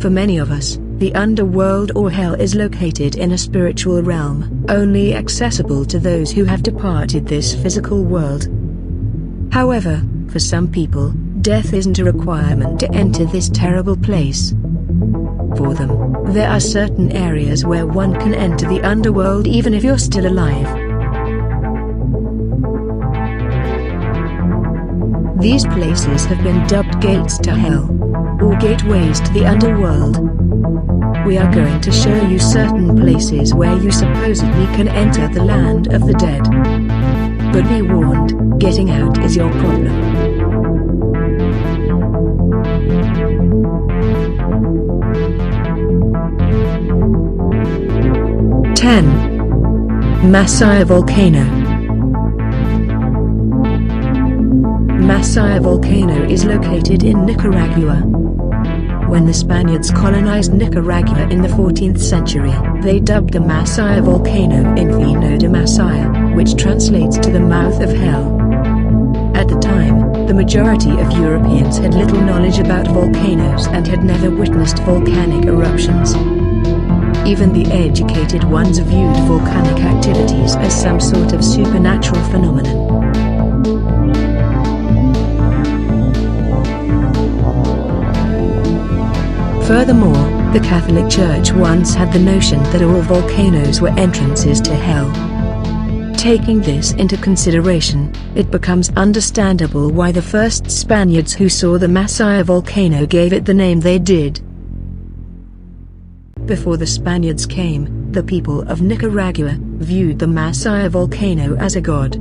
For many of us, the underworld or hell is located in a spiritual realm, only accessible to those who have departed this physical world. However, for some people, death isn't a requirement to enter this terrible place. For them, there are certain areas where one can enter the underworld even if you're still alive. These places have been dubbed gates to hell, or gateways to the underworld. We are going to show you certain places where you supposedly can enter the land of the dead. But be warned, getting out is your problem. Masaya Volcano. Masaya Volcano is located in Nicaragua. When the Spaniards colonized Nicaragua in the 14th century, they dubbed the Masaya volcano Infierno de Masaya, which translates to the mouth of hell. At the time, the majority of Europeans had little knowledge about volcanoes and had never witnessed volcanic eruptions. Even the educated ones viewed volcanic activities as some sort of supernatural phenomenon. Furthermore, the Catholic Church once had the notion that all volcanoes were entrances to hell. Taking this into consideration, it becomes understandable why the first Spaniards who saw the Masaya volcano gave it the name they did. Before the Spaniards came, the people of Nicaragua viewed the Masaya volcano as a god.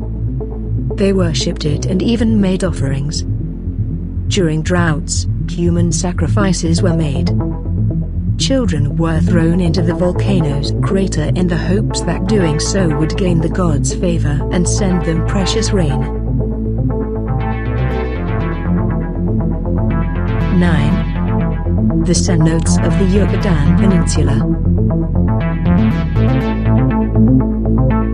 They worshipped it and even made offerings. During droughts, human sacrifices were made. Children were thrown into the volcano's crater in the hopes that doing so would gain the gods' favor and send them precious rain. 9. The cenotes of the Yucatan Peninsula.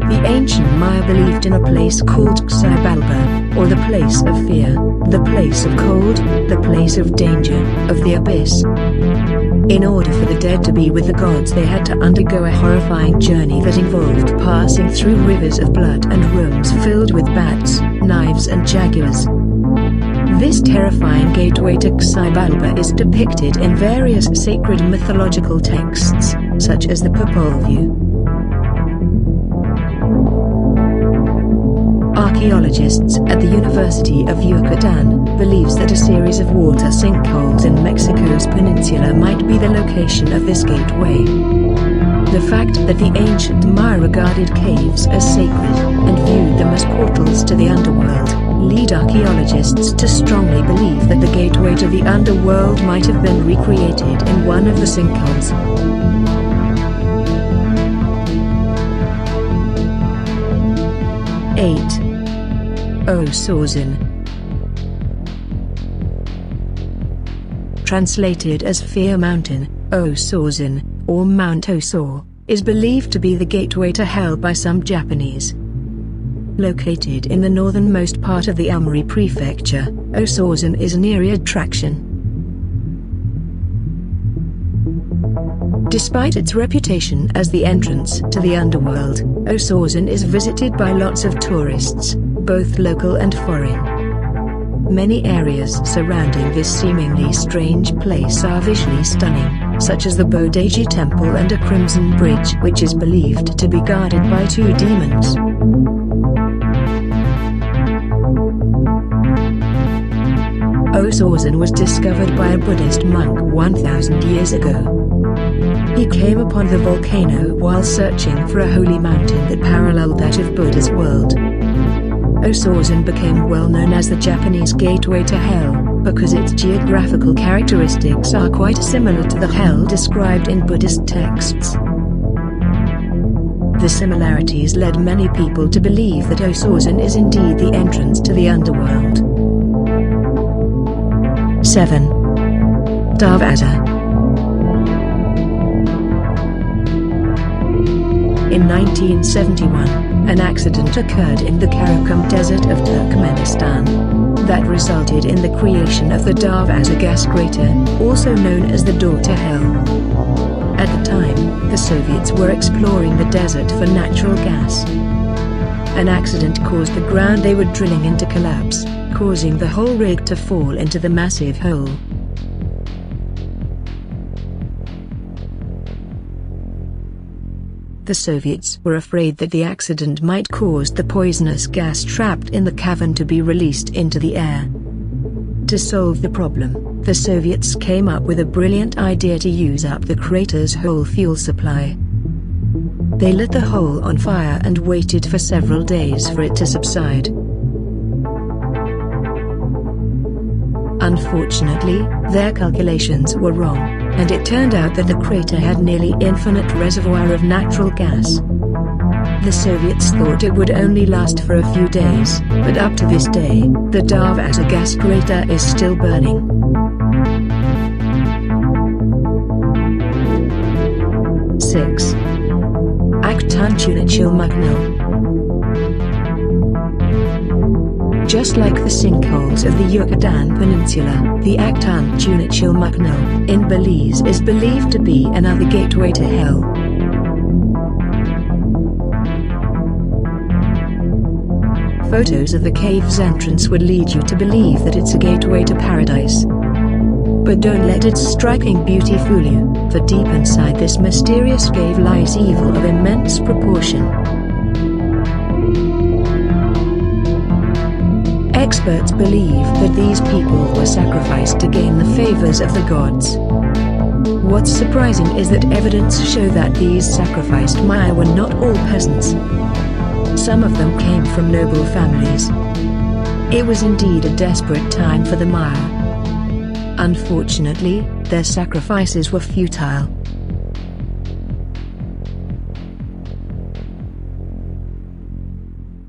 The ancient Maya believed in a place called Xibalba, or the place of fear, the place of cold, the place of danger, of the abyss. In order for the dead to be with the gods, they had to undergo a horrifying journey that involved passing through rivers of blood and rooms filled with bats, knives and jaguars. This terrifying gateway to Xibalba is depicted in various sacred mythological texts, such as the Popol Vuh. Archaeologists at the University of Yucatan believes that a series of water sinkholes in Mexico's peninsula might be the location of this gateway. The fact that the ancient Maya regarded caves as sacred and viewed them as portals to the underworld lead archaeologists to strongly believe that the gateway to the underworld might have been recreated in one of the sinkholes. 8. Osorzen. Translated as Fear Mountain, Osorzen, or Mount Osor, is believed to be the gateway to hell by some Japanese. Located in the northernmost part of the Amuri Prefecture, Osorzen is an eerie attraction. Despite its reputation as the entrance to the underworld, Osorzen is visited by lots of tourists, both local and foreign. Many areas surrounding this seemingly strange place are visually stunning, such as the Bodaiji Temple and a Crimson Bridge which is believed to be guarded by 2 demons. Osorzen was discovered by a Buddhist monk 1,000 years ago. He came upon the volcano while searching for a holy mountain that paralleled that of Buddha's world. Osorzen became well known as the Japanese gateway to hell, because its geographical characteristics are quite similar to the hell described in Buddhist texts. The similarities led many people to believe that Osorzen is indeed the entrance to the underworld. 7. Darvaza. In 1971, an accident occurred in the Karakum Desert of Turkmenistan. that resulted in the creation of the Darvaza gas crater, also known as the door to hell. At the time, the Soviets were exploring the desert for natural gas. An accident caused the ground they were drilling in to collapse, causing the whole rig to fall into the massive hole. The Soviets were afraid that the accident might cause the poisonous gas trapped in the cavern to be released into the air. To solve the problem, the Soviets came up with a brilliant idea to use up the crater's whole fuel supply. They lit the hole on fire and waited for several days for it to subside. Unfortunately, their calculations were wrong, and it turned out that the crater had nearly infinite reservoir of natural gas. The Soviets thought it would only last for a few days, but up to this day, the Darvaza gas crater is still burning. Six. AncientRuins. Just like the sinkholes of the Yucatan Peninsula, the AncientRuins in Belize is believed to be another gateway to hell. Photos of the cave's entrance would lead you to believe that it's a gateway to paradise. But don't let its striking beauty fool you, for deep inside this mysterious cave lies evil of immense proportion. Experts believe that these people were sacrificed to gain the favors of the gods. What's surprising is that evidence show that these sacrificed Maya were not all peasants. Some of them came from noble families. It was indeed a desperate time for the Maya. Unfortunately, their sacrifices were futile.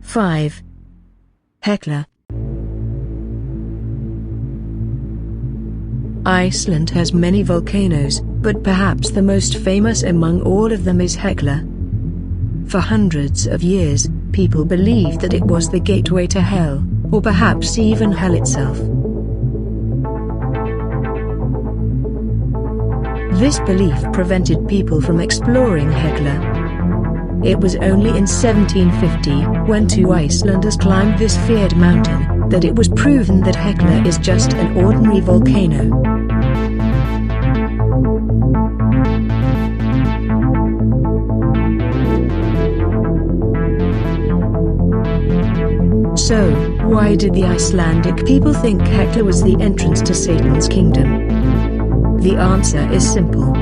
Five. Hekla. Iceland has many volcanoes, but perhaps the most famous among all of them is Hekla. For hundreds of years, people believed that it was the gateway to hell, or perhaps even hell itself. This belief prevented people from exploring Hekla. It was only in 1750, when two Icelanders climbed this feared mountain, that it was proven that Hekla is just an ordinary volcano. So, why did the Icelandic people think Hekla was the entrance to Satan's kingdom? The answer is simple.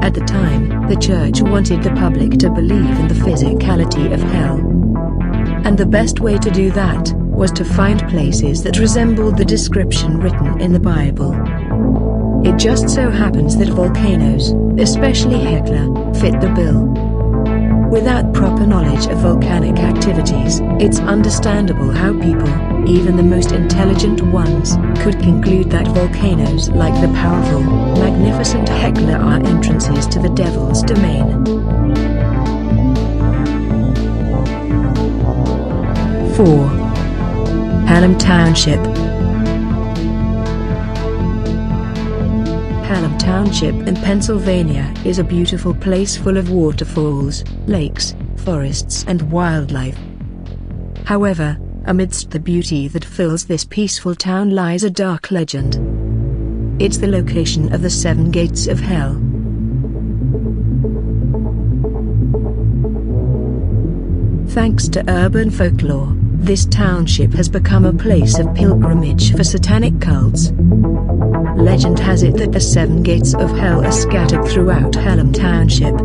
At the time, the church wanted the public to believe in the physicality of hell. And the best way to do that was to find places that resembled the description written in the Bible. It just so happens that volcanoes, especially Hekla, fit the bill. Without proper knowledge of volcanic activities, it's understandable how people, even the most intelligent ones, could conclude that volcanoes like the powerful, magnificent Hekla are entrances to the devil's domain. 4. Hallam Township. Hallam Township in Pennsylvania is a beautiful place full of waterfalls, lakes, forests and wildlife. However, amidst the beauty that fills this peaceful town lies a dark legend. It's the location of the 7 gates of hell. Thanks to urban folklore, this township has become a place of pilgrimage for satanic cults. Legend has it that the 7 gates of hell are scattered throughout Hallam Township.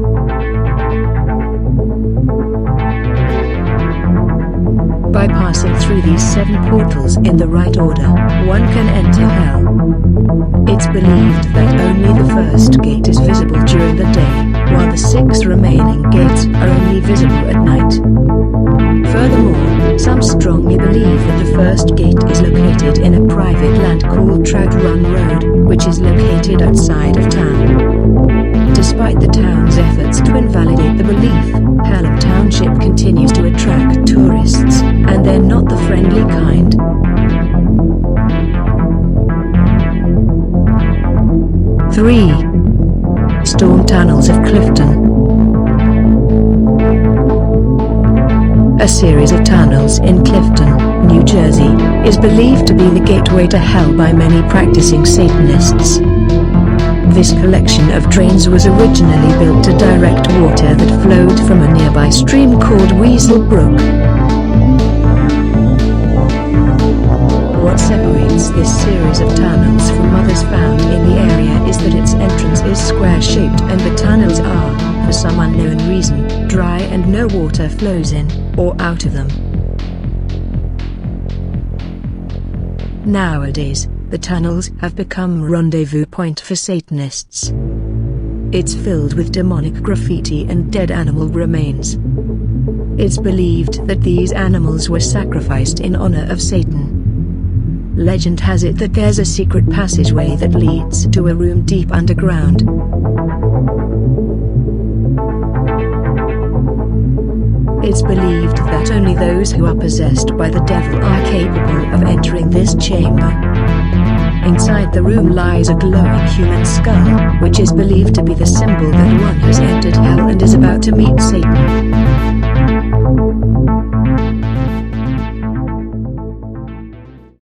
By passing through these 7 portals in the right order, one can enter hell. It's believed that only the first gate is visible during the day, while the 6 remaining gates are only visible at night. Furthermore, some strongly believe that the first gate is located in a private land called Trout Run Road, which is located outside of town. Despite the town's efforts to invalidate the belief, Hallam Township continues to attract tourists, and they're not the friendly kind. 3. Storm Tunnels of Clifton. A series of tunnels in Clifton, New Jersey, is believed to be the gateway to hell by many practicing Satanists. This collection of drains was originally built to direct water that flowed from a nearby stream called Weasel Brook. What separates this series of tunnels from others found in the area is that its entrance is square-shaped and the tunnels are, for some unknown reason, dry and no water flows in or out of them. Nowadays, the tunnels have become a rendezvous point for Satanists. It's filled with demonic graffiti and dead animal remains. It's believed that these animals were sacrificed in honor of Satan. Legend has it that there's a secret passageway that leads to a room deep underground. It's believed that only those who are possessed by the devil are capable of entering this chamber. Inside the room lies a glowing human skull, which is believed to be the symbol that one has entered hell and is about to meet Satan.